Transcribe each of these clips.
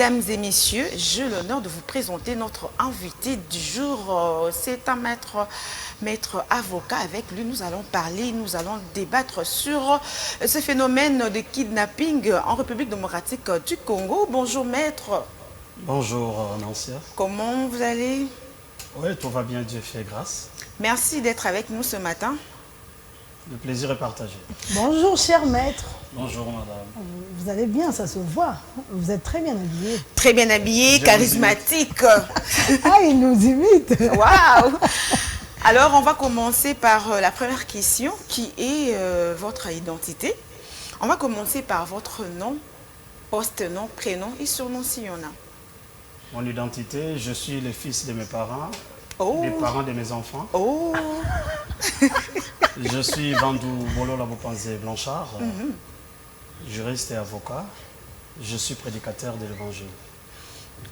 Mesdames et messieurs, j'ai l'honneur de vous présenter notre invité du jour. C'est un maître avocat. Avec lui, nous allons parler, nous allons débattre sur ce phénomène de kidnapping en République démocratique du Congo. Bonjour maître. Bonjour Nancia. Comment vous allez? Oui, tout va bien, Dieu fait grâce. Merci d'être avec nous ce matin. Le plaisir est partagé. Bonjour cher maître. Bonjour madame. Vous allez bien, ça se voit. Vous êtes très bien habillé. Très bien habillé, charismatique. Ah, il nous imite. Waouh! Alors, on va commencer par la première question qui est votre identité. On va commencer par votre nom, post-nom, prénom et surnom s'il y en a. Mon identité, je suis le fils de mes parents, Oh. les parents de mes enfants. Oh! Je suis Bandou Bolo Labopanzé Blanchard, juriste et avocat. Je suis prédicateur de l'évangile.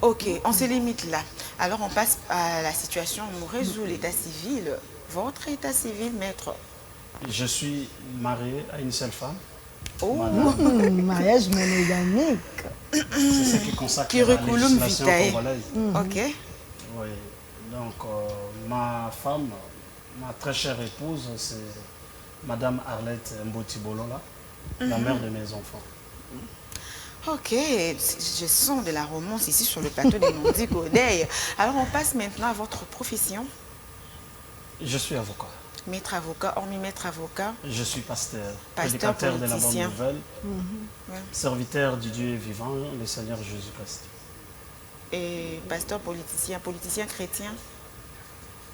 Ok, on se limite là. Alors, on passe à la situation amoureuse ou l'état civil. Votre état civil, maître. Je suis marié à une seule femme. Oh! Mariage monogamique. C'est ce qui consacre la Curriculum législation vitae. congolaise. Ok. Oui. Donc, ma femme, ma très chère épouse, c'est Madame Arlette Mboti Bolola, la mère de mes enfants. Ok, je sens de la romance ici sur le plateau des Nondi Godeil. Alors, on passe maintenant à votre profession. Je suis avocat. Maître avocat, hormis maître avocat. Je suis pasteur, Pasteur, prédicateur de la bonne politicien. nouvelle, Ouais. serviteur du Dieu vivant, le Seigneur Jésus-Christ. Et pasteur politicien, politicien chrétien,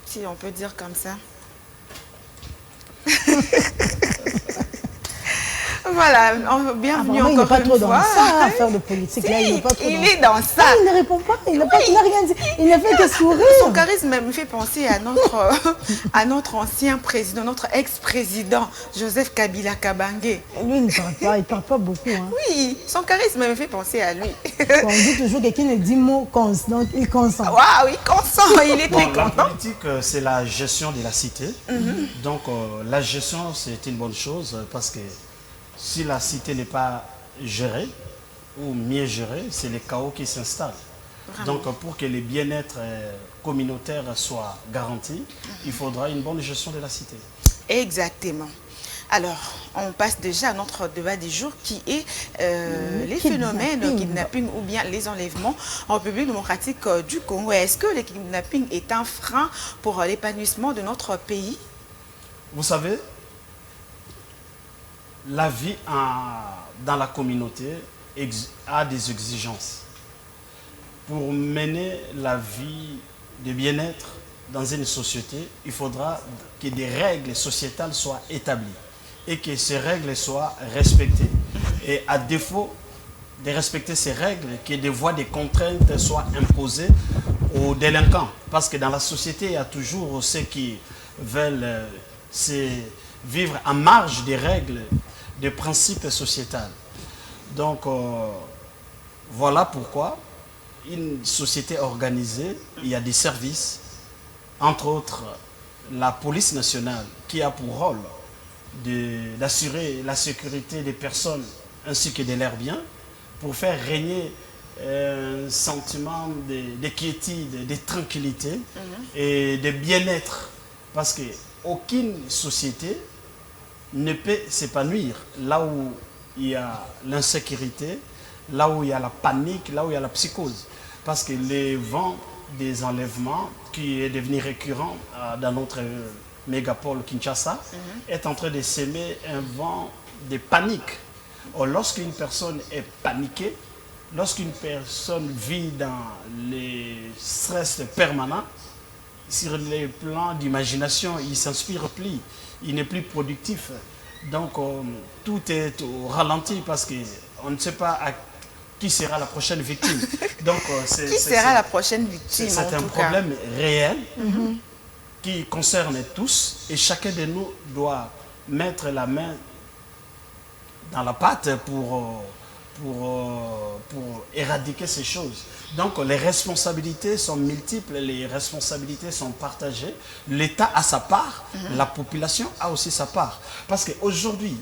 si on peut dire comme ça. Voilà, bienvenue Apparemment, il n'est encore pas une trop dans fois. ça, faire de politique. Là, il n'est pas trop Il dans est dans ça. Ah, il ne répond pas, il n'a rien dit. Il ne fait que sourire. Son charisme me fait penser à notre ancien président, notre ex-président, Joseph Kabila Kabange. Lui, il ne parle pas beaucoup. Hein. Oui, son charisme me fait penser à lui. On dit toujours quelqu'un ne dit mot donc il consent. Waouh, il consent, il est très Bon, la content. politique, c'est la gestion de la cité. Donc, la gestion, c'est une bonne chose parce que si la cité n'est pas gérée ou mieux gérée, c'est le chaos qui s'installe. Donc, pour que le bien-être communautaire soit garanti, il faudra une bonne gestion de la cité. Exactement. Alors, on passe déjà à notre débat du jour qui est les phénomènes de kidnapping ou bien les enlèvements en République démocratique du Congo. Est-ce que le kidnapping est un frein pour l'épanouissement de notre pays? Vous savez, la vie dans la communauté a des exigences. Pour mener la vie de bien-être dans une société, il faudra que des règles sociétales soient établies et que ces règles soient respectées. Et à défaut de respecter ces règles, que des voies de contraintes soient imposées aux délinquants. Parce que dans la société, il y a toujours ceux qui veulent vivre en marge des règles, des principes sociétals. Donc, voilà pourquoi une société organisée, il y a des services, entre autres la police nationale qui a pour rôle d'assurer la sécurité des personnes ainsi que de leurs biens pour faire régner un sentiment de quiétude, de tranquillité et de bien-être. Parce qu'aucune société ne peut s'épanouir là où il y a l'insécurité, là où il y a la panique, là où il y a la psychose. Parce que le vent des enlèvements qui est devenu récurrent dans notre mégapole Kinshasa est en train de s'aimer un vent de panique. Or, lorsqu'une personne est paniquée, lorsqu'une personne vit dans les stress permanents, sur les plans d'imagination, il ne s'inspire plus, il n'est plus productif. Donc, tout est au ralenti parce qu'on ne sait pas qui sera la prochaine victime. Donc, qui sera la prochaine victime? C'est un problème réel qui concerne tous et chacun de nous doit mettre la main dans la pâte pour éradiquer ces choses. Donc les responsabilités sont multiples, les responsabilités sont partagées. L'État a sa part, la population a aussi sa part. Parce qu'aujourd'hui,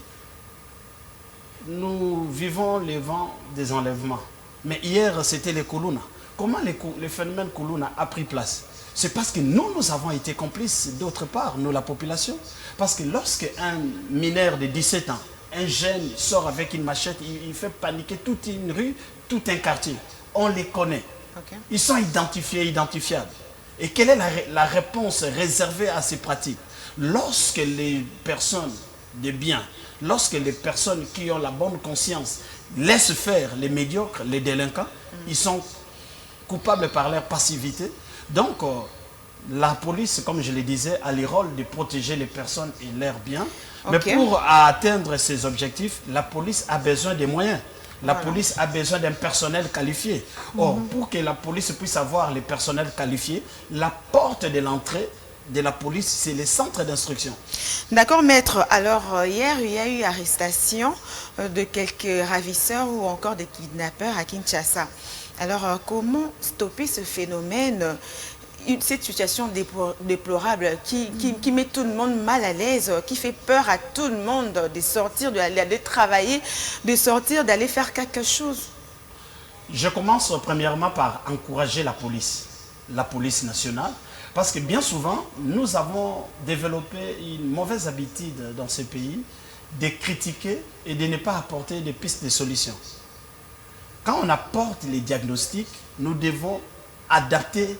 nous vivons les vents des enlèvements. Mais hier, c'était les Koulouna. Comment le phénomène Koulouna a pris place? C'est parce que nous avons été complices d'autre part, nous, la population. Parce que lorsque un mineur de 17 ans, un jeune sort avec une machette, il fait paniquer toute une rue, tout un quartier. On les connaît. Ok. Ils sont identifiés, identifiables. Et quelle est la réponse réservée à ces pratiques? Lorsque les personnes de bien, lorsque les personnes qui ont la bonne conscience laissent faire les médiocres, les délinquants, ils sont coupables par leur passivité. Donc, la police, comme je le disais, a le rôle de protéger les personnes et leurs biens. Mais Ok. pour atteindre ces objectifs, la police a besoin des moyens. La Voilà. police a besoin d'un personnel qualifié. Or, pour que la police puisse avoir les personnels qualifiés, la porte de l'entrée de la police, c'est les centres d'instruction. D'accord, maître. Alors, hier, il y a eu arrestation de quelques ravisseurs ou encore des kidnappeurs à Kinshasa. Alors, comment stopper ce phénomène, cette situation déplorable qui met tout le monde mal à l'aise, qui fait peur à tout le monde de sortir, d'aller travailler, de sortir, d'aller faire quelque chose? Je commence premièrement par encourager la police nationale, parce que bien souvent, nous avons développé une mauvaise habitude dans ce pays de critiquer et de ne pas apporter des pistes de solutions. Quand on apporte les diagnostics, nous devons adapter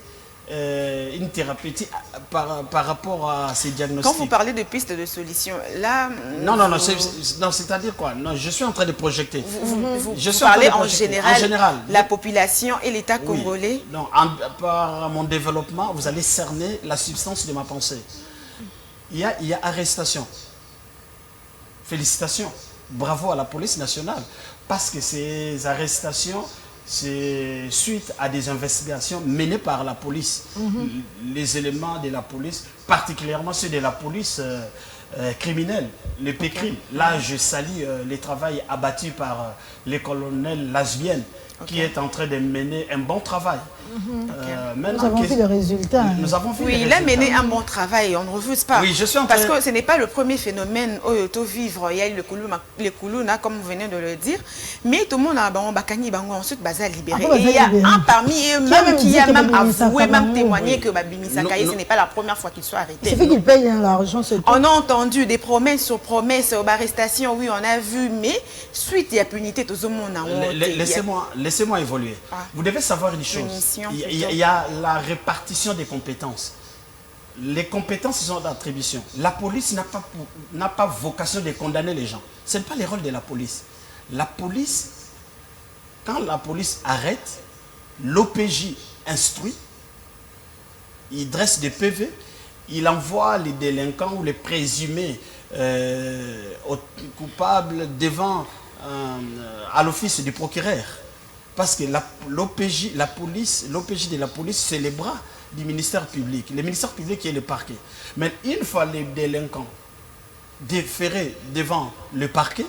une thérapeutique par rapport à ces diagnostics. Quand vous parlez de pistes de solutions, là... Non, c'est-à-dire quoi? Non, je suis en train de projeter. Vous Je suis en train parlez de en projeter. général, la population et l'État Oui. congolais. Non, par mon développement, vous allez cerner la substance de ma pensée. Il y a arrestation. Félicitations. Bravo à la police nationale. Parce que ces arrestations, c'est suite à des investigations menées par la police. Les éléments de la police, particulièrement ceux de la police criminelle, les PCRIM. Là, je salue le travail abattu par le colonel Lasvienne, qui est en train de mener un bon travail. Nous avons vu le résultat. Nous avons vu Oui, les il a résultats. mené un bon travail, on ne refuse pas. Oui, je suis en Parce train- que ce n'est pas le premier phénomène au vivre. Il y a eu le Koulouna, comme vous venez de le dire. Mais tout le monde a bakani bango ensuite baza libéré. Après, Et il y a libéré. un parmi eux même qui dit a que même Babimisa avoué, même Kabamou, témoigné oui. que Babimisa Kaye, ce n'est pas la première fois qu'il soit Il arrêté. suffit qu'il paye l'argent, c'est tout. On a entendu des promesses sur promesses, arrestations, oui, on a vu, mais suite il y a punité, tout le monde a honte. Laissez-moi évoluer. Ah. Vous devez savoir une chose. Punition, Il y a la répartition des compétences. Les compétences sont d'attribution. La police n'a pas vocation de condamner les gens. Ce n'est pas le rôle de la police. La police, quand la police arrête, l'OPJ instruit, il dresse des PV, il envoie les délinquants ou les présumés coupables devant à l'office du procureur. Parce que l'OPJ de la police, c'est les bras du ministère public. Le ministère public qui est le parquet. Mais une fois les délinquants déférés devant le parquet,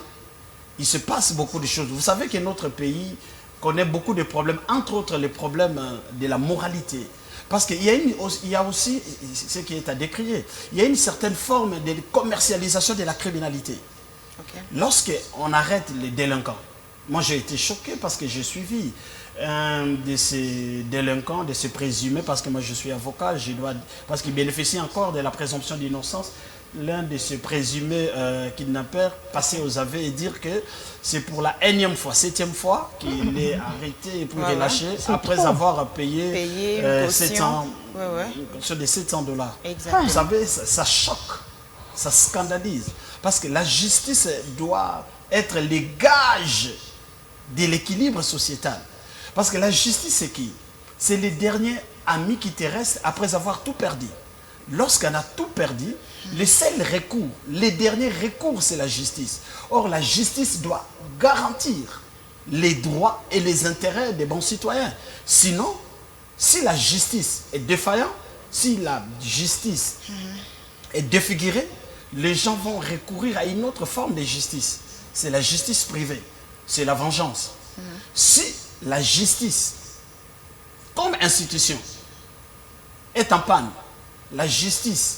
il se passe beaucoup de choses. Vous savez que notre pays connaît beaucoup de problèmes, entre autres les problèmes de la moralité. Parce qu'il y a aussi ce qui est à décrier. Il y a une certaine forme de commercialisation de la criminalité. Ok. Lorsqu'on arrête les délinquants, moi j'ai été choqué parce que j'ai suivi un de ces délinquants, de ces présumés, parce que moi je suis avocat, parce qu'il bénéficie encore de la présomption d'innocence, l'un de ces présumés kidnappeurs passer aux aveux et dire que c'est pour la énième fois, 7e fois qu'il est arrêté et puis Voilà. relâché C'est après trop. avoir payé, Payer une caution. 700, Ouais. sur des $700. Exactement. Vous savez, ça choque, ça scandalise. Parce que la justice doit être le gage de l'équilibre sociétal. Parce que la justice, c'est qui? C'est les derniers amis qui te restent après avoir tout perdu. Lorsqu'on a tout perdu, le seul recours, les derniers recours, c'est la justice. Or, la justice doit garantir les droits et les intérêts des bons citoyens. Sinon, si la justice est défaillante, si la justice est défigurée, les gens vont recourir à une autre forme de justice. C'est la justice privée. C'est la vengeance. Si la justice, comme institution, est en panne, la justice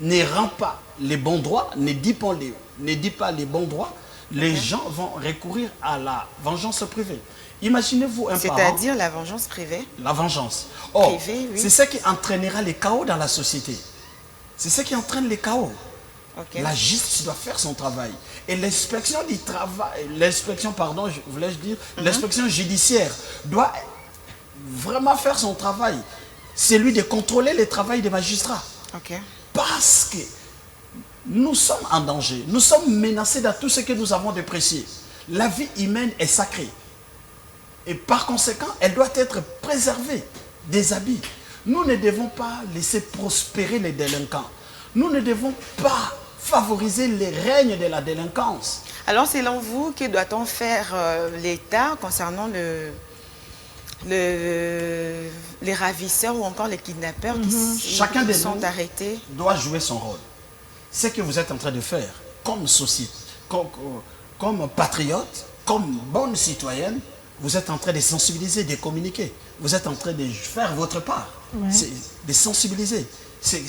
ne rend pas les bons droits, ne dit pas les bons droits, les gens vont recourir à la vengeance privée. Imaginez-vous un parent... C'est-à-dire la vengeance privée? La vengeance. Or, Privée, oui. c'est ce qui entraînera les chaos dans la société. C'est ce qui entraîne les chaos. Ok. La justice doit faire son travail. Et l'inspection du travail, l'inspection, pardon, voulais-je dire, l'inspection judiciaire doit vraiment faire son travail. C'est lui de contrôler le travail des magistrats. Ok. Parce que nous sommes en danger. Nous sommes menacés dans tout ce que nous avons de précieux. La vie humaine est sacrée. Et par conséquent, elle doit être préservée des abus. Nous ne devons pas laisser prospérer les délinquants. Nous ne devons pas favoriser les règnes de la délinquance. Alors, selon vous, que doit-on faire l'État concernant les ravisseurs ou encore les kidnappeurs Chacun de sont nous arrêtés? doit jouer son rôle. Ce que vous êtes en train de faire comme société, comme patriote, comme bonne citoyenne, vous êtes en train de sensibiliser, de communiquer. Vous êtes en train de faire votre part, de sensibiliser. C'est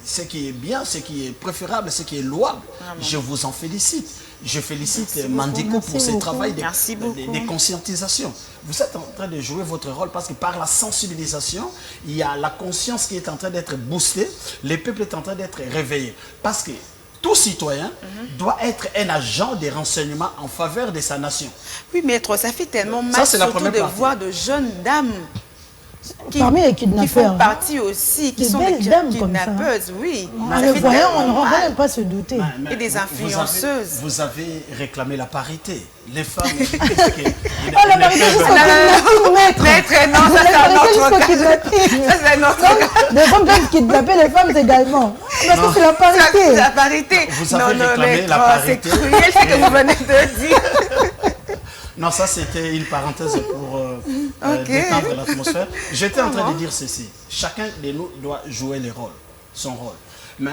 ce qui est bien, ce qui est préférable, ce qui est louable. Vraiment. Je vous en félicite. Je félicite Mandiko pour ce travail de conscientisation. Vous êtes en train de jouer votre rôle parce que par la sensibilisation, il y a la conscience qui est en train d'être boostée, le peuple est en train d'être réveillé. Parce que tout citoyen doit être un agent de renseignement en faveur de sa nation. Oui, maître, ça fait tellement mal, Ça, c'est la surtout première de partie. voir de jeunes dames Parmi les qui kidnappeurs, font partie aussi, qui Des sont des belles dames comme ça. kidnappeuses, oui. en Ça le fait voyant, on tellement ne va mal. même pas se douter. Mais Et des influenceuses. Vous avez réclamé la parité. Les femmes... Oh, la parité jusqu'au kidnapping, maître. Maître, non, ça La c'est un parité autre jusqu'au cas. kidnapping. Ça c'est un autre cas. Les hommes peuvent kidnapper les femmes également. Parce que c'est la Ça, parité. la parité. Vous avez réclamé maître, la parité. c'est cruel ce que vous venez de dire. Non, ça c'était une parenthèse pour détendre l'atmosphère. J'étais en train de dire ceci. Chacun de nous doit jouer son rôle. Mais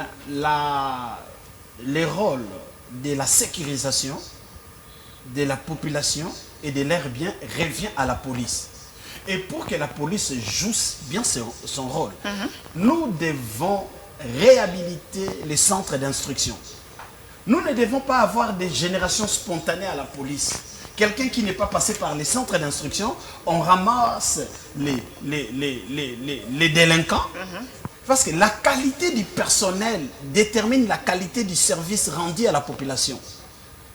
les rôles de la sécurisation de la population et de leurs biens revient à la police. Et pour que la police joue bien son rôle, nous devons réhabiliter les centres d'instruction. Nous ne devons pas avoir des générations spontanées à la police. Quelqu'un qui n'est pas passé par les centres d'instruction, on ramasse les délinquants. Parce que la qualité du personnel détermine la qualité du service rendu à la population.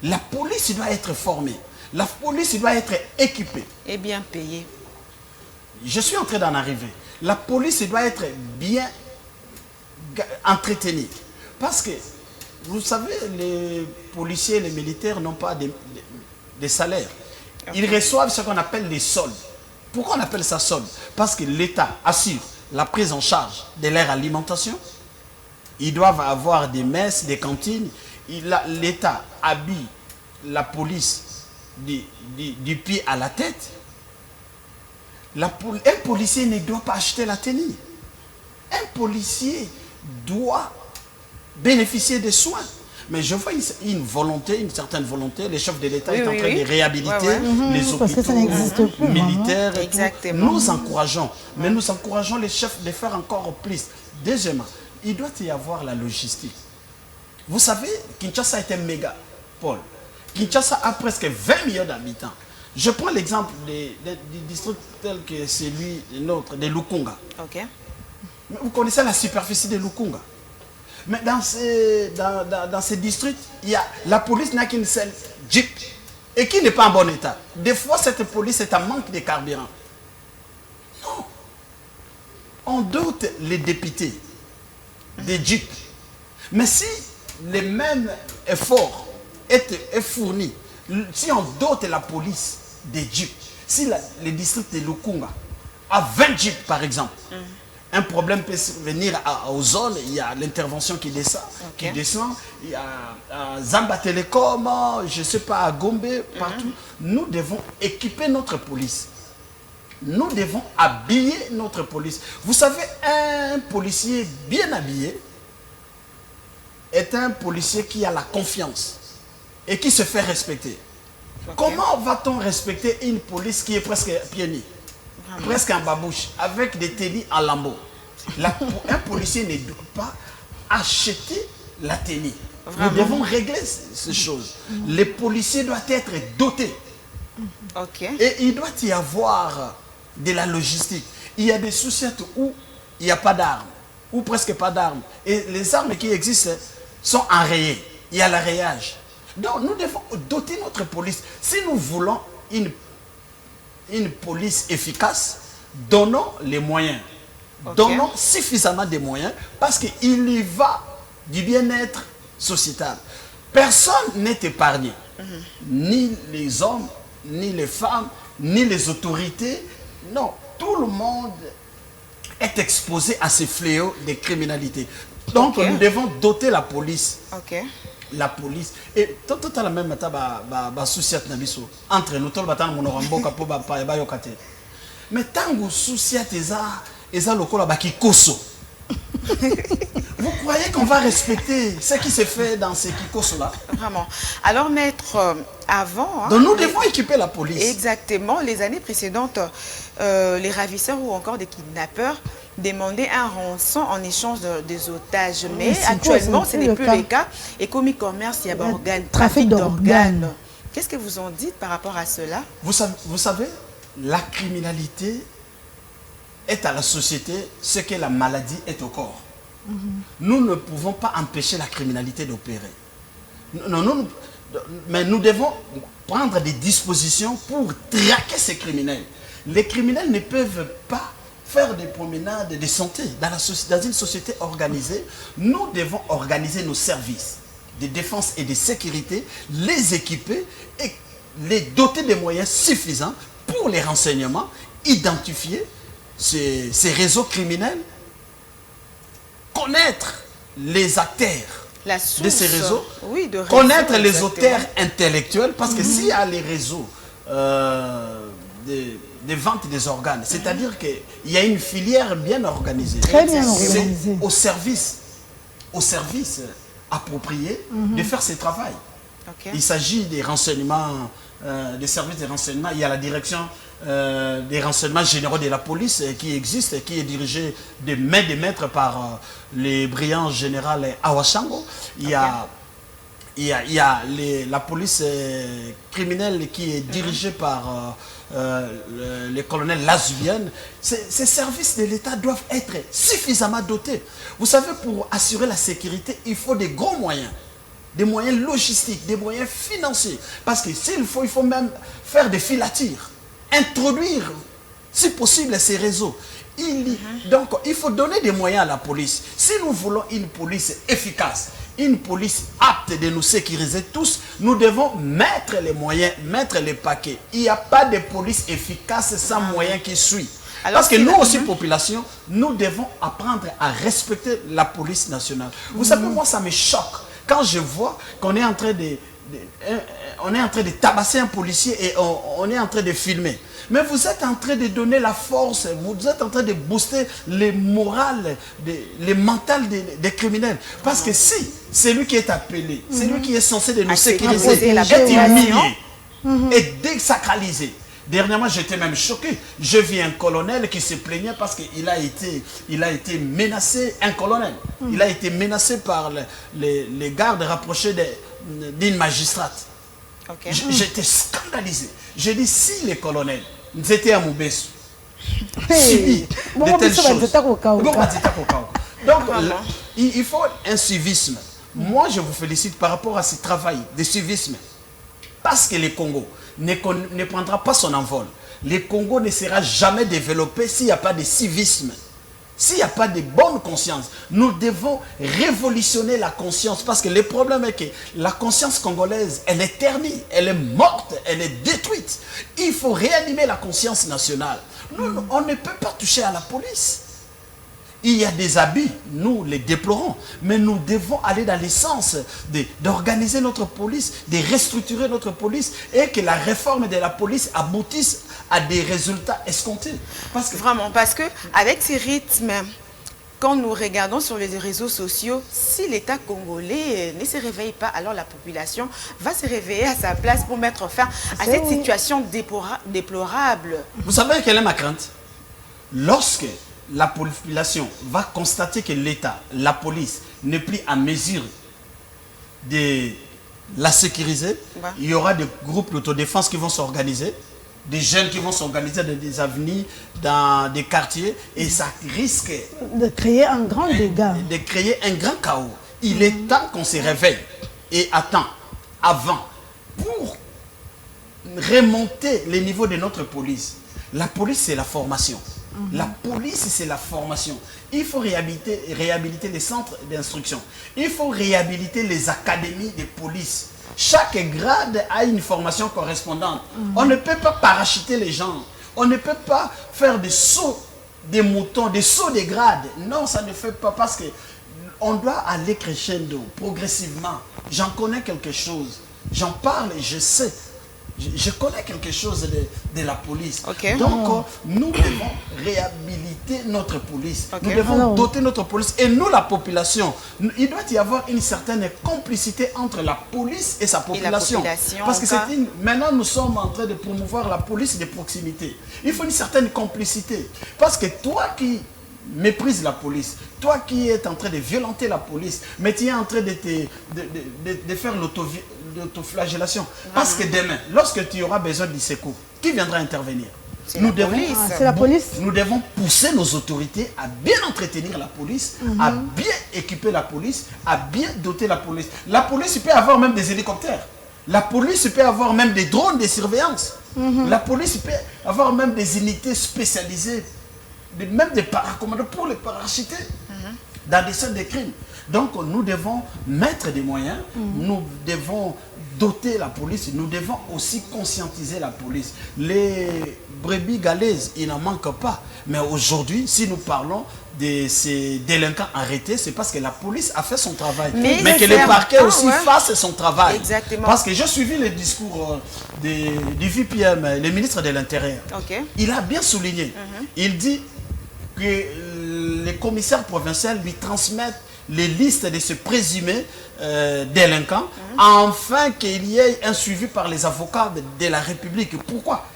La police doit être formée. La police doit être équipée. Et bien payé. Je suis en train d'en arriver. La police doit être bien entretenue. Parce que, vous savez, les policiers et les militaires n'ont pas des salaires. Ils reçoivent ce qu'on appelle les soldes. Pourquoi on appelle ça solde? Parce que l'État assure la prise en charge de leur alimentation. Ils doivent avoir des messes, des cantines. L'État habille la police du pied à la tête. Un policier ne doit pas acheter la tenue. Un policier doit bénéficier des soins. Mais je vois une certaine volonté. Le chef de l'État est en train de réhabiliter les hôpitaux parce que ça n'existe plus, militaires. Et exactement. nous encourageons, mais nous encourageons les chefs de faire encore plus. Deuxièmement, il doit y avoir la logistique. Vous savez, Kinshasa est un mégapole. Kinshasa a presque 20 millions d'habitants. Je prends l'exemple du district tel que celui nôtre, de Lukunga. Ok. Vous connaissez la superficie de Lukunga. Mais dans ces districts, la police n'a qu'une seule Jeep et qui n'est pas en bon état. Des fois, cette police est en manque de carburant. Non. On dote les députés des Jeeps. Mais si les mêmes efforts est fourni, si on dote la police des Jeeps, si le district de Lukunga a 20 Jeeps par exemple, un problème peut venir aux zones, il y a l'intervention qui descend, il y a à Zamba Telecom, je ne sais pas, à Gombe, partout. Nous devons équiper notre police. Nous devons habiller notre police. Vous savez, un policier bien habillé est un policier qui a la confiance et qui se fait respecter. Comment va-t-on respecter une police qui est presque pieds nus? Presque en babouche, avec des tenues en lambeaux? Un policier ne doit pas acheter la tenue. Vraiment. Nous devons régler ces choses. Les policiers doivent être dotés. Ok. Et il doit y avoir de la logistique. Il y a des sociétés où il n'y a pas d'armes, ou presque pas d'armes. Et les armes qui existent sont enrayées. Il y a l'arrayage. Donc nous devons doter notre police. Si nous voulons une police efficace, donnons les moyens. Ok. Donnons suffisamment de moyens parce qu'il y va du bien-être sociétal. Personne n'est épargné. Ni les hommes, ni les femmes, ni les autorités. Non, tout le monde est exposé à ces fléaux de criminalité. Donc Ok. nous devons doter la police. Ok. La police et tout à la même mata ba souci na biso entre nous tout batana mon ramboka po ba yokate mais tango souci eza lokola ba kikoso. Vous croyez qu'on va respecter ce qui se fait dans ces kikoso là? Vraiment. Alors, maître, avant... hein, Donc nous devons équiper la police. exactement, les années précédentes, les ravisseurs ou encore des kidnappeurs demandaient un rançon en échange des otages. Mais c'est actuellement, quoi, ce c'est n'est le plus cas. le cas. Et comme e-commerce, il y a organes, trafic trafic d'organes. d'organes. Qu'est-ce que vous en dites par rapport à cela? Vous savez, la criminalité est à la société ce que la maladie est au corps. Nous ne pouvons pas empêcher la criminalité d'opérer. Mais nous devons prendre des dispositions pour traquer ces criminels. Les criminels ne peuvent pas faire des promenades de santé dans une société organisée. Nous devons organiser nos services de défense et de sécurité, les équiper et les doter des moyens suffisants pour les renseignements, identifier ces réseaux criminels, connaître les acteurs La de source, ces réseaux, oui, de connaître réseaux, les exactement. auteurs intellectuels, parce que s'il y a les réseaux des ventes des organes, c'est-à-dire qu'il y a une filière bien organisée. Très bien C'est organisée. au service approprié de faire ce travail. Ok. Il s'agit des renseignements, des services de renseignement. Il y a la direction des renseignements généraux de la police qui existe, qui est dirigée de main de maître par le brillant général Awashango. Il y a la police criminelle qui est dirigée par le colonel Lazubienne. Ces services de l'État doivent être suffisamment dotés. Vous savez, pour assurer la sécurité, il faut des gros moyens. Des moyens logistiques, des moyens financiers. Parce que il faut même faire des filatures, introduire, si possible, ces réseaux. Donc, il faut donner des moyens à la police. Si nous voulons une police efficace, une police apte de nous sécuriser tous, nous devons mettre les moyens, mettre les paquets. Il n'y a pas de police efficace sans moyens qui suivent. Alors, parce que si nous la- aussi, population, nous devons apprendre à respecter la police nationale. Vous savez, moi, ça me choque quand je vois qu'on est en train de tabasser un policier et on est en train de filmer. Mais vous êtes en train de donner la force, vous êtes en train de booster les morales, les mentales des criminels. Parce que si c'est lui qui est appelé, c'est lui qui est censé de nous À sécuriser, sécuriser la est population. humilié et désacralisé. Dernièrement, j'étais même choqué. Je vis un colonel qui se plaignait parce qu'il a été menacé, un colonel. Il a été menacé par les gardes rapprochés d'une magistrate. Ok. J'étais scandalisé. J'ai dit, si les colonels étaient à Moubesu, Hey. de Bon, telles Moubesu va choses. être au cas où. Bon, Batita Kokao. Donc, Vraiment. il faut un civisme. Moi, je vous félicite par rapport à ce travail de civisme. Parce que le Congo ne prendra pas son envol. Le Congo ne sera jamais développé s'il n'y a pas de civisme. S'il n'y a pas de bonne conscience. Nous devons révolutionner la conscience. Parce que le problème est que la conscience congolaise, elle est ternie, elle est morte, elle est détruite. Il faut réanimer la conscience nationale. Nous, on ne peut pas toucher à la police. Il y a des abus, nous les déplorons, mais nous devons aller dans le sens d'organiser notre police, de restructurer notre police et que la réforme de la police aboutisse à des résultats escomptés. Parce que Vraiment, parce que avec ces rythmes, quand nous regardons sur les réseaux sociaux, si l'État congolais ne se réveille pas, alors la population va se réveiller à sa place pour mettre fin à C'est cette oui. situation déplorable. vous savez quelle est ma crainte? Lorsque la population va constater que l'État, la police, n'est plus en mesure de la sécuriser. Il y aura des groupes d'autodéfense qui vont s'organiser, des jeunes qui vont s'organiser dans des avenues, dans des quartiers, et ça risque de créer un grand dégât. De créer un grand chaos. Il est temps qu'on se réveille et attend, avant, pour remonter les niveaux de notre police. La police, c'est la formation. La police, c'est la formation. Il faut réhabiliter les centres d'instruction. Il faut réhabiliter les académies de police. Chaque grade a une formation correspondante. On ne peut pas parachuter les gens. On ne peut pas faire des sauts des moutons, des sauts des grades. Non, ça ne fait pas parce que on doit aller crescendo, progressivement. J'en connais quelque chose. J'en parle et je sais. Je connais quelque chose de la police. Okay. Donc, nous devons réhabiliter notre police. Nous devons doter notre police. Et nous, la population, il doit y avoir une certaine complicité entre la police et sa population. Parce que maintenant, nous sommes en train de promouvoir la police de proximité. Il faut une certaine complicité. Parce que toi qui méprises la police, toi qui es en train de violenter la police, mais tu es en train de faire l'autoflagellation. Parce que demain, lorsque tu auras besoin du secours, qui viendra intervenir? C'est la police. Nous devons pousser nos autorités à bien entretenir la police, à bien équiper la police, à bien doter la police. La police peut avoir même des hélicoptères. La police peut avoir même des drones de surveillance. La police peut avoir même des unités spécialisées, même des paracommandants pour les parachuter dans des scènes de crimes. Donc nous devons mettre des moyens, nous devons doter la police, nous devons aussi conscientiser la police. Les brebis galaises, il n'en manque pas. Mais aujourd'hui, si nous parlons de ces délinquants arrêtés, c'est parce que la police a fait son travail. Mais que le parquet aussi fasse son travail. Exactement. Parce que j'ai suivi le discours du VPM, le ministre de l'Intérieur. Il a bien souligné. Il dit que les commissaires provinciaux lui transmettent les listes de ce présumé délinquants, afin qu'il y ait un suivi par les avocats de la République. Pourquoi?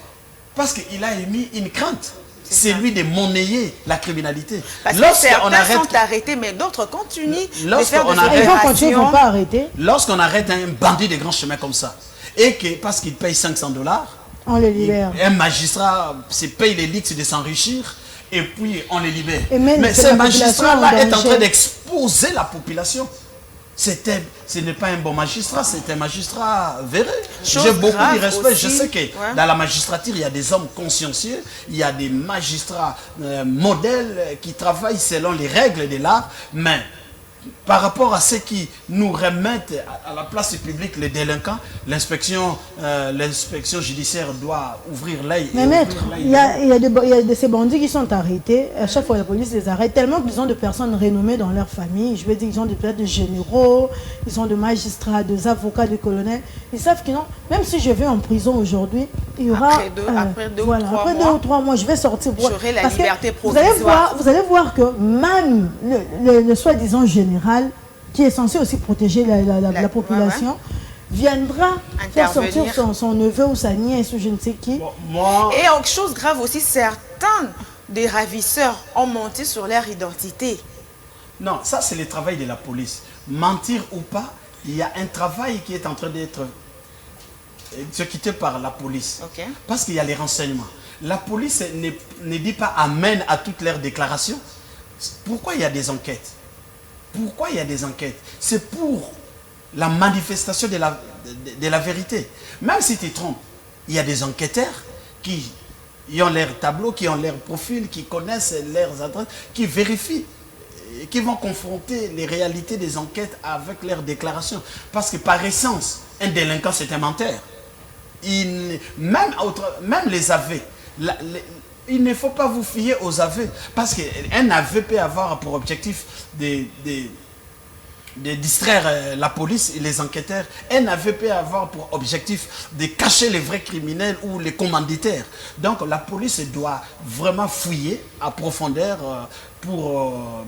Parce qu'il a émis une crainte. C'est lui de monnayer la criminalité. Parce que certains sont arrêtés, mais d'autres continuent de faire des opérations. Lorsqu'on arrête un bandit de grand chemin comme ça, et que parce qu'il paye $500, on le libère. Un magistrat se paye les lits de s'enrichir, et puis on les libère. Mais ce magistrat-là est en train d'exposer la population. Ce n'est pas un bon magistrat, c'est un magistrat véreux. J'ai beaucoup de respect. Je sais que dans la magistrature, il y a des hommes consciencieux, il y a des magistrats modèles qui travaillent selon les règles de l'art, mais par rapport à ceux qui nous remettent à la place publique les délinquants, l'inspection judiciaire doit ouvrir l'œil. Mais maître, il y a de ces bandits qui sont arrêtés. À chaque fois, la police les arrête tellement qu'ils ont de personnes renommées dans leur famille. Je veux dire, ils ont peut-être des généraux, ils ont des magistrats, des avocats, des colonels. Ils savent que non, même si je vais en prison aujourd'hui, il y aura... Après deux ou trois mois, je vais sortir. J'aurai la liberté provisoire. Vous allez voir que même le soi-disant général, qui est censé aussi protéger la population, viendra faire sortir son neveu ou sa nièce ou je ne sais qui. Et autre chose grave aussi, certains des ravisseurs ont menti sur leur identité. Non, ça c'est le travail de la police. Mentir ou pas, il y a un travail qui est en train d'être exécuté par la police. Parce qu'il y a les renseignements. La police ne dit pas amen à toutes leurs déclarations. Pourquoi il y a des enquêtes? Pourquoi il y a des enquêtes? C'est pour la manifestation de la vérité. Même si tu te trompes, il y a des enquêteurs qui ont leur tableau, qui ont leur profil, qui connaissent leurs adresses, qui vérifient, qui vont confronter les réalités des enquêtes avec leurs déclarations. Parce que par essence, un délinquant, c'est un menteur. Même les aveux, il ne faut pas vous fier aux aveux, parce qu'un aveu peut avoir pour objectif de distraire la police et les enquêteurs. Un aveu peut avoir pour objectif de cacher les vrais criminels ou les commanditaires. Donc la police doit vraiment fouiller à profondeur pour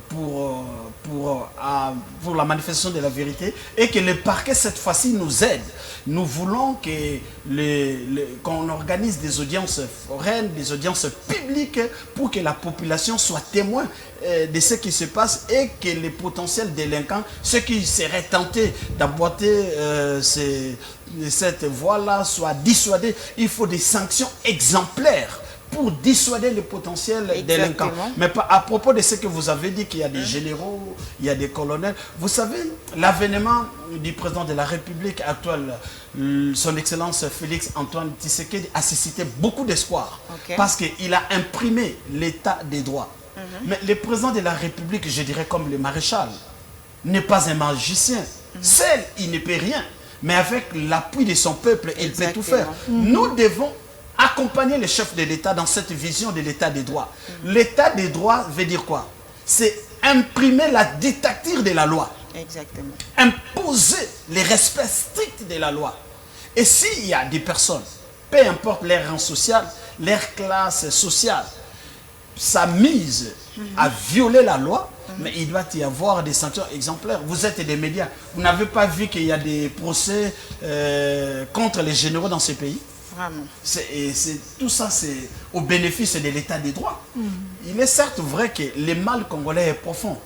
la manifestation de la vérité et que le parquet cette fois-ci nous aide. Nous voulons qu'on organise des audiences foraines, des audiences publiques pour que la population soit témoin de ce qui se passe et que les potentiels délinquants, ceux qui seraient tentés d'emboîter cette voie-là, soient dissuadés. Il faut des sanctions exemplaires pour dissuader les potentiels délinquants. Mais à propos de ce que vous avez dit, qu'il y a des généraux, il y a des colonels, vous savez, l'avènement du président de la République actuelle, son Excellence Félix Antoine Tshisekedi, a suscité beaucoup d'espoir parce qu'il a imprimé l'état des droits. Mais le président de la République, je dirais comme le maréchal, n'est pas un magicien. Seul, il ne peut rien. Mais avec l'appui de son peuple, il peut tout faire. Nous devons accompagner les chefs de l'État dans cette vision de l'état des droits. L'état des droits veut dire quoi? C'est imprimer la dictature de la loi. Exactement. Imposer le respect strict de la loi. Et s'il y a des personnes, peu importe leur rang social, leur classe sociale, s'amusent à violer la loi, mais il doit y avoir des sanctions exemplaires. Vous êtes des médias. Vous n'avez pas vu qu'il y a des procès contre les généraux dans ce pays? Vraiment. Tout ça, c'est au bénéfice de l'état des droits. Il est certes vrai que le mal congolais est profond.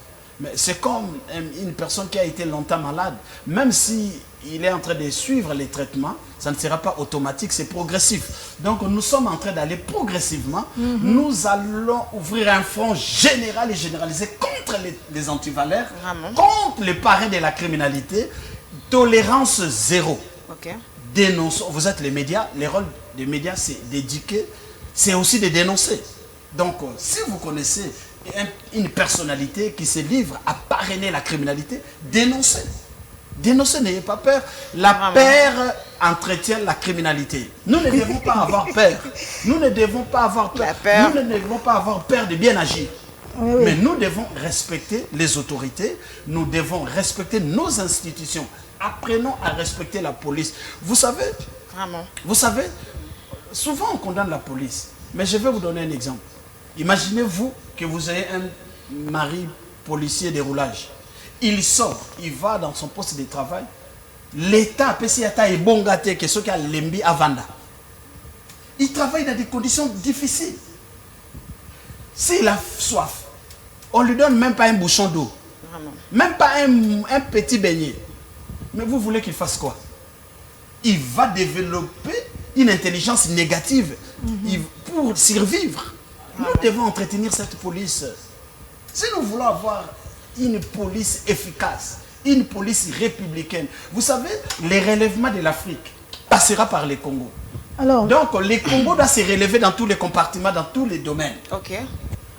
Mais c'est comme une personne qui a été longtemps malade. Même si il est en train de suivre les traitements, ça ne sera pas automatique, c'est progressif. Donc nous sommes en train d'aller progressivement. Nous allons ouvrir un front général et généralisé contre les antivaleurs, contre les parrains de la criminalité. Tolérance zéro. Dénonçons. Vous êtes les médias, le rôle des médias, c'est d'éduquer, c'est aussi de dénoncer. Donc si vous connaissez une personnalité qui se livre à parrainer la criminalité, dénoncez. Dénoncez, n'ayez pas peur. La peur entretient la criminalité. Nous ne devons pas avoir peur. Nous ne devons pas avoir peur. Nous ne devons pas avoir peur de bien agir. Mais nous devons respecter les autorités. Nous devons respecter nos institutions. Apprenons à respecter la police. Vous savez, souvent on condamne la police. Mais je vais vous donner un exemple. Imaginez-vous que vous ayez un mari policier de roulage. Il sort, il va dans son poste de travail. L'État, est bon gâté que ceux qui ont l'embi à Vanda. Il travaille dans des conditions difficiles. S'il a soif, on ne lui donne même pas un bouchon d'eau. Même pas un petit beignet. Mais vous voulez qu'il fasse quoi? Il va développer une intelligence négative pour survivre. Nous devons entretenir cette police. Si nous voulons avoir une police efficace, une police républicaine, vous savez, le relèvement de l'Afrique passera par les Congo. Donc, les Congo doivent se relever dans tous les compartiments, dans tous les domaines.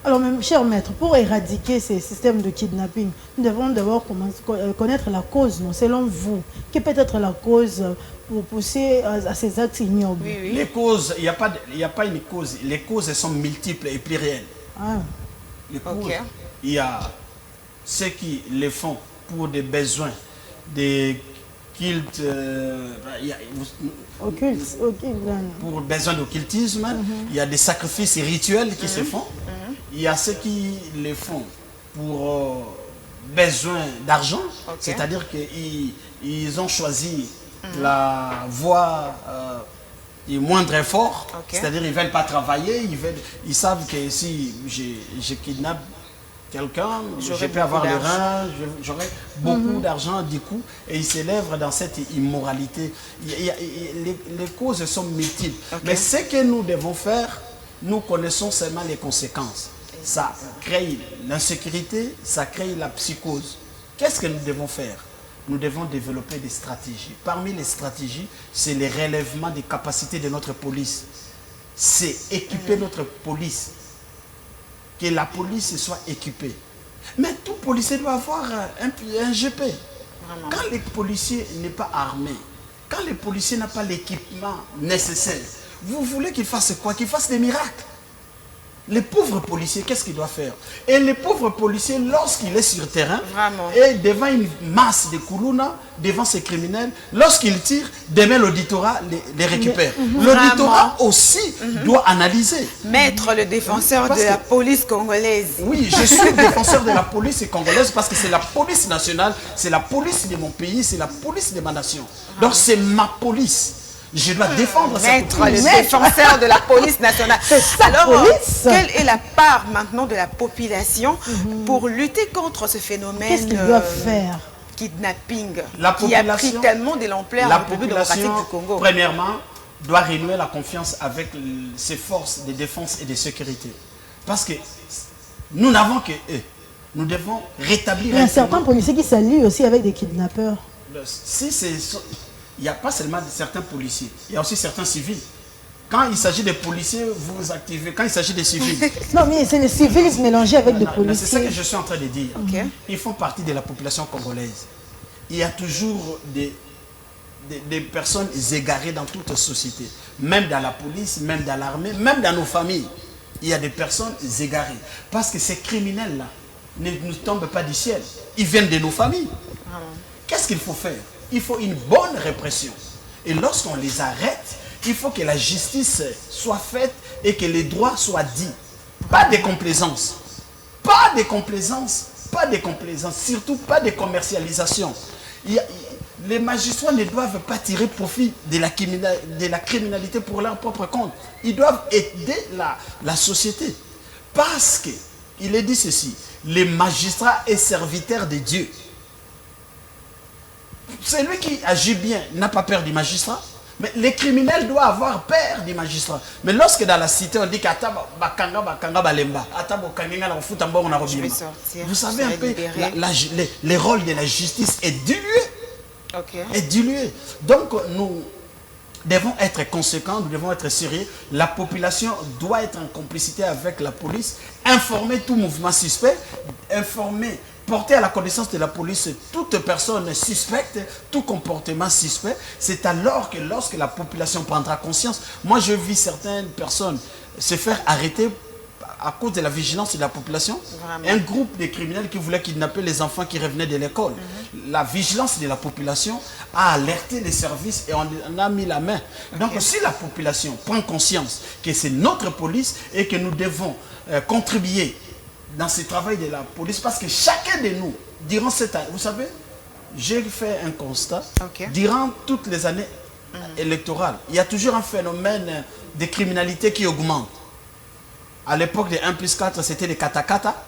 Alors, cher maître, pour éradiquer ces systèmes de kidnapping, nous devons d'abord connaître la cause, non? Selon vous, quelle peut être la cause pour pousser à ces actes ignobles? Les causes, il n'y a pas une cause. Les causes sont multiples et plurielles. Les causes, il y a ceux qui les font pour des besoins, des cultes, pour besoin d'occultisme, il y a des sacrifices rituels qui se font. Il y a ceux qui les font pour besoin d'argent, c'est-à-dire qu'ils ont choisi la voie du moindre effort, c'est-à-dire qu'ils ne veulent pas travailler, ils savent que si je kidnappe quelqu'un, je peux avoir le rein, j'aurai beaucoup d'argent du coup, et ils s'élèvent dans cette immoralité. Les causes sont multiples. Mais ce que nous devons faire, nous connaissons seulement les conséquences. Ça crée l'insécurité, ça crée la psychose. Qu'est-ce que nous devons faire? Nous devons développer des stratégies. Parmi les stratégies, c'est le relèvement des capacités de notre police. C'est équiper notre police. Que la police soit équipée. Mais tout policier doit avoir un GP. Quand le policier n'est pas armé, quand le policier n'a pas l'équipement nécessaire, vous voulez qu'il fasse quoi? Qu'il fasse des miracles. Les pauvres policiers, qu'est-ce qu'ils doivent faire? Et les pauvres policiers, lorsqu'il est sur terrain, Vraiment. et devant une masse de Koulouna, devant ces criminels, lorsqu'ils tirent, demain l'auditorat les récupère. L'auditorat aussi doit analyser. Maître le défenseur de la police congolaise. Oui, je suis défenseur de la police congolaise parce que c'est la police nationale, c'est la police de mon pays, c'est la police de ma nation. Donc c'est ma police. Je dois défendre cette Maître le police. défenseur de la police nationale. Alors, police. quelle est la part maintenant de la population pour lutter contre ce phénomène Qu'est-ce qu'ils doivent faire? kidnapping La qui a pris population- tellement de l'ampleur en La République démocratique population, du Congo? premièrement, doit renouer la confiance avec ses forces de défense et de sécurité. Parce que nous n'avons que eux. Nous devons rétablir Il y a un certains climat. policiers qui s'allient aussi avec des kidnappeurs. Si il n'y a pas seulement certains policiers, il y a aussi certains civils. Quand il s'agit des policiers, vous vous activez. Quand il s'agit des civils, Non, mais c'est les civils mélangés avec des mais c'est ça policiers. que je suis en train de dire. Ok. Ils font partie de la population congolaise. Il y a toujours des personnes égarées dans toute société. Même dans la police, même dans l'armée, même dans nos familles. Il y a des personnes égarées. Parce que ces criminels-là ne nous tombent pas du ciel. Ils viennent de nos familles. Qu'est-ce qu'il faut faire? Il faut une bonne répression. Et lorsqu'on les arrête, il faut que la justice soit faite et que les droits soient dits. Pas de complaisance. Pas de complaisance. Pas de complaisance. Surtout pas de commercialisation. Les magistrats ne doivent pas tirer profit de la criminalité pour leur propre compte. Ils doivent aider la société. Parce que, il est dit ceci, les magistrats est serviteur de Dieu. Celui qui agit bien n'a pas peur du magistrat. Mais les criminels doivent avoir peur du magistrat. Mais lorsque dans la cité on dit vous savez un peu, les rôles de la justice est dilué. Ok. Est dilué. Donc nous devons être conséquents, nous devons être sérieux. La population doit être en complicité avec la police, informer tout mouvement suspect, informer, porter à la connaissance de la police toute personne suspecte, tout comportement suspect. C'est alors que lorsque la population prendra conscience, moi je vis certaines personnes se faire arrêter à cause de la vigilance de la population. Vraiment. Un groupe de criminels qui voulaient kidnapper les enfants qui revenaient de l'école. La vigilance de la population a alerté les services et on a mis la main. Donc si la population prend conscience que c'est notre police et que nous devons contribuer dans ce travail de la police, parce que chacun de nous, durant cette année, vous savez, j'ai fait un constat, durant toutes les années électorales, il y a toujours un phénomène de criminalité qui augmente. À l'époque des 1+4, c'était les katakata.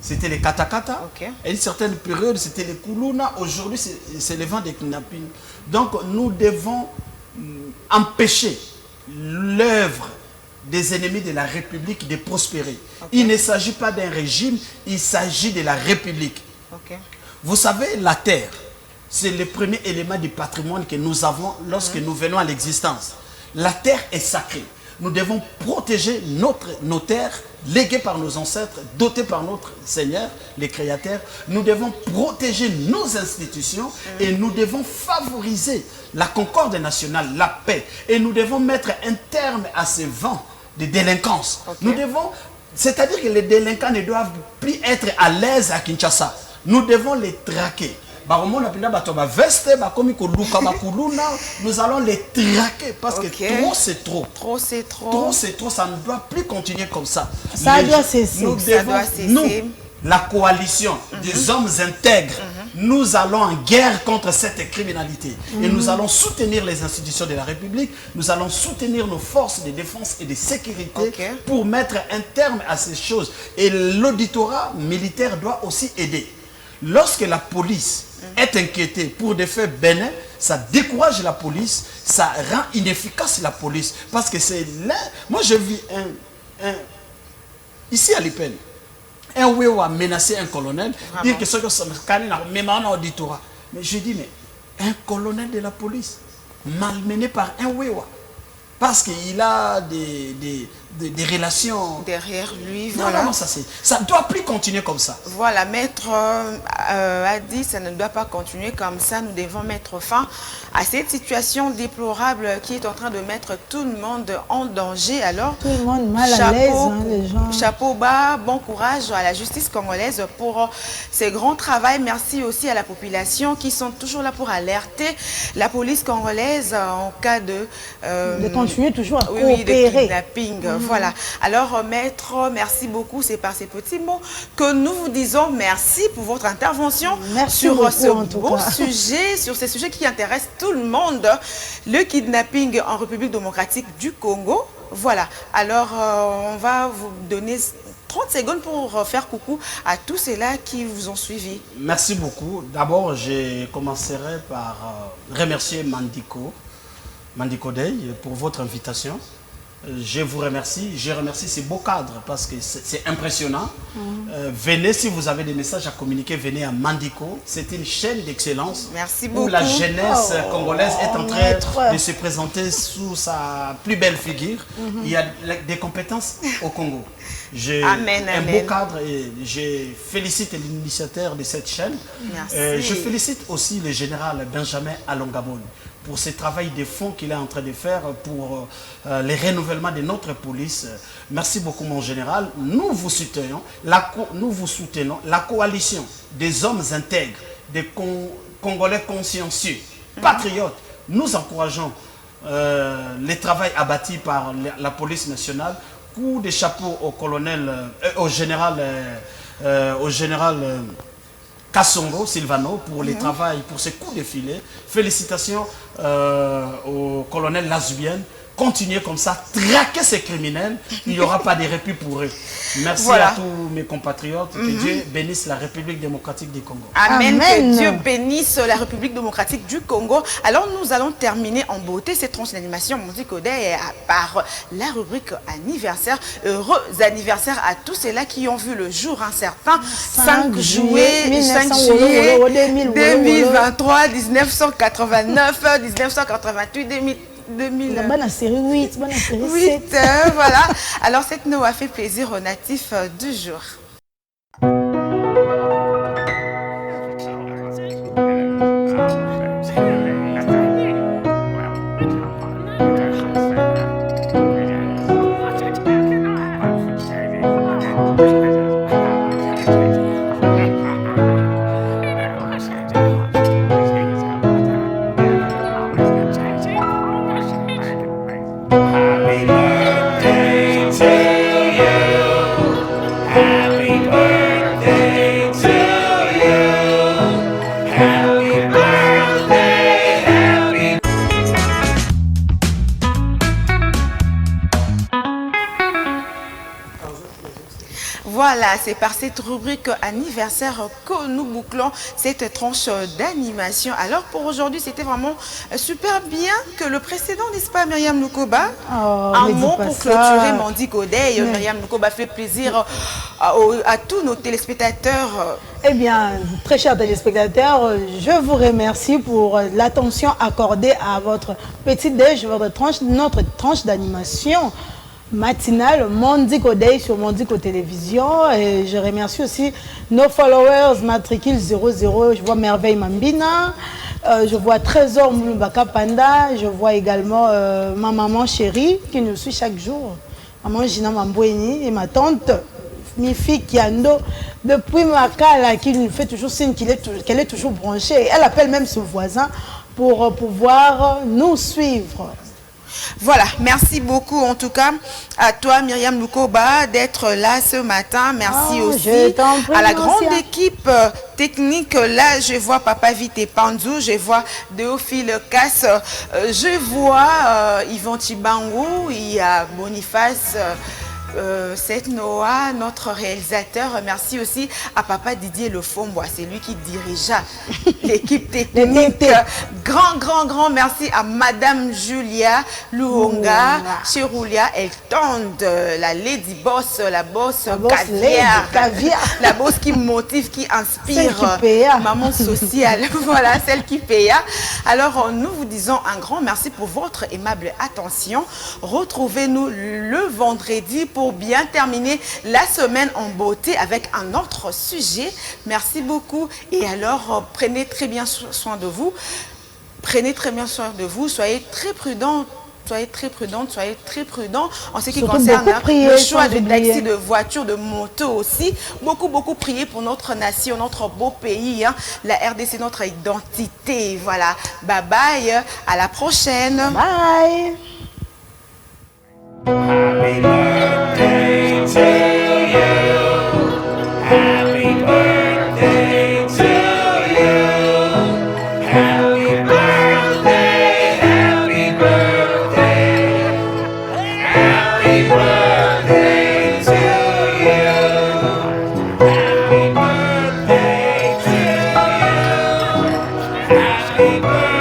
C'était les katakata. À une certaine période, c'était les Koulouna. Aujourd'hui, c'est les vents des kidnapping. Donc, nous devons empêcher l'œuvre des ennemis de la République de prospérer. Il ne s'agit pas d'un régime, il s'agit de la République. Vous savez, la terre, c'est le premier élément du patrimoine que nous avons lorsque nous venons à l'existence. La terre est sacrée. Nous devons protéger nos terres léguées par nos ancêtres, dotées par notre Seigneur, les créateurs. Nous devons protéger nos institutions et nous devons favoriser la concorde nationale, la paix. Et nous devons mettre un terme à ces vents de délinquance. Nous devons, c'est-à-dire que les délinquants ne doivent plus être à l'aise à Kinshasa. Nous devons les traquer. Nous allons les traquer parce que trop c'est trop. Trop c'est trop. Trop c'est trop, ça ne doit plus continuer comme ça. Ça doit cesser. Nous devons, nous, la coalition des hommes intègres, nous allons en guerre contre cette criminalité. Et nous allons soutenir les institutions de la République, nous allons soutenir nos forces de défense et de sécurité pour mettre un terme à ces choses. Et l'auditorat militaire doit aussi aider. Lorsque la police est inquiétée pour des faits bénins, ça décourage la police, ça rend inefficace la police. Parce que c'est là... Moi, je vis ici à l'IPEN, un Wewa a menacé un colonel, dire que ce que ça me même en auditorat. Mais je dis, mais un colonel de la police, malmené par un Wewa, parce qu'il a des relations. Derrière lui, Non, voilà. non, non, ça ne doit plus continuer comme ça. Voilà, maître a dit ça ne doit pas continuer comme ça. Nous devons mettre fin à cette situation déplorable qui est en train de mettre tout le monde en danger. Alors, Tout le monde mal à l'aise, hein, les gens. chapeau bas, bon courage à la justice congolaise pour ce grand travail. Merci aussi à la population qui sont toujours là pour alerter la police congolaise en cas de continuer toujours à oui, coopérer. de kidnapping. Voilà. Alors, maître, merci beaucoup. C'est par ces petits mots que nous vous disons merci pour votre intervention Merci sur beaucoup, ce en tout beau cas. sujet, sur ces sujets qui intéressent tout le monde, le kidnapping en République démocratique du Congo. Voilà. Alors, on va vous donner 30 secondes pour faire coucou à tous ceux-là qui vous ont suivi. Merci beaucoup. D'abord, je commencerai par remercier Mandiko Dey pour votre invitation. Je vous remercie. Je remercie ces beaux cadres parce que c'est impressionnant. Venez, si vous avez des messages à communiquer, venez à Mandiko. C'est une chaîne d'excellence. Merci beaucoup. Où la jeunesse congolaise est en train maître. de se présenter sous sa plus belle figure. Il y a des compétences au Congo. J'ai Amen, un amen. beau cadre et je félicite l'initiateur de cette chaîne. Merci. Je félicite aussi le général Benjamin Alongabon pour ce travail de fond qu'il est en train de faire pour les renouvellements de notre police. Merci beaucoup, mon général. Nous vous soutenons, la coalition des hommes intègres, des Congolais consciencieux, patriotes. Nous encourageons le travail abattu par la police nationale. Coup de chapeau au colonel, au général Kassongo Silvano pour le travail, pour ce coup de filet. Félicitations au colonel Lazubien. Continuez comme ça, traquez ces criminels, il n'y aura pas de répit pour eux. Merci Voilà. à tous mes compatriotes, que Dieu bénisse la République démocratique du Congo. Amen. Amen. Que Dieu bénisse la République démocratique du Congo. Alors, nous allons terminer en beauté cette tranche d'animation Mandiko Dey par la rubrique anniversaire. Heureux anniversaire à tous ceux-là qui ont vu le jour incertain. 5 juillet 2023, 1989, 1988, 2000. Bonne série 8, bonne série 8, 7. voilà. Alors, cette nous a fait plaisir au natif du jour. Happy birthday to you. Happy birthday to you. Happy birthday, happy. Voilà, c'est par cette rubrique anniversaire que nous bouclons cette tranche d'animation. Alors pour aujourd'hui, c'était vraiment super bien que le précédent, n'est-ce pas, Myriam Lukoba? Oh, un ne dis mot pas pour ça. clôturer Mandiko Dey. Mais- Myriam Lukoba fait plaisir à tous nos téléspectateurs. Eh bien, très chers téléspectateurs, je vous remercie pour l'attention accordée à votre petit déj, notre tranche d'animation matinale Mandiko Dey sur Mandiko Télévision. Et je remercie aussi nos followers matricule 00. Je vois Merveille Mambina, je vois Trésor Moulubaka Panda, je vois également ma maman chérie qui nous suit chaque jour, maman Gina Mamboueni et ma tante Mifi Kiando, depuis Makala, qui nous fait toujours signe qu'elle est toujours branchée. Elle appelle même son voisin pour pouvoir nous suivre. Voilà, merci beaucoup en tout cas à toi Myriam Lukoba d'être là ce matin. Merci Oh, aussi je t'en prie, à la Marcia. grande équipe technique. Là, je vois Papa Vite Panzou, je vois Théophile Casse, je vois Yvon Chibangu, il y a Boniface. Seth Noah, notre réalisateur. Merci aussi à Papa Didier Lefombois, c'est lui qui dirigea l'équipe technique. Grand merci à Madame Julia Luonga, chez Roulia, elle tente la Lady Boss, la boss caviar, la boss qui motive, qui inspire, maman sociale, voilà, celle qui paye. Alors, nous vous disons un grand merci pour votre aimable attention. Retrouvez-nous le vendredi pour bien terminer la semaine en beauté avec un autre sujet. Merci beaucoup et alors, prenez très bien soin de vous. Prenez très bien soin de vous, soyez très prudents. Soyez très prudentes, soyez très prudents en ce qui concerne le choix de taxi, de voiture, de moto aussi. Beaucoup prier pour notre nation, notre beau pays, hein. La RDC, notre identité. Voilà. Bye bye. À la prochaine. Bye. Happy birthday to you. Happy birthday to you. Happy birthday, happy birthday. Happy birthday to you. Happy birthday to you. Happy birthday.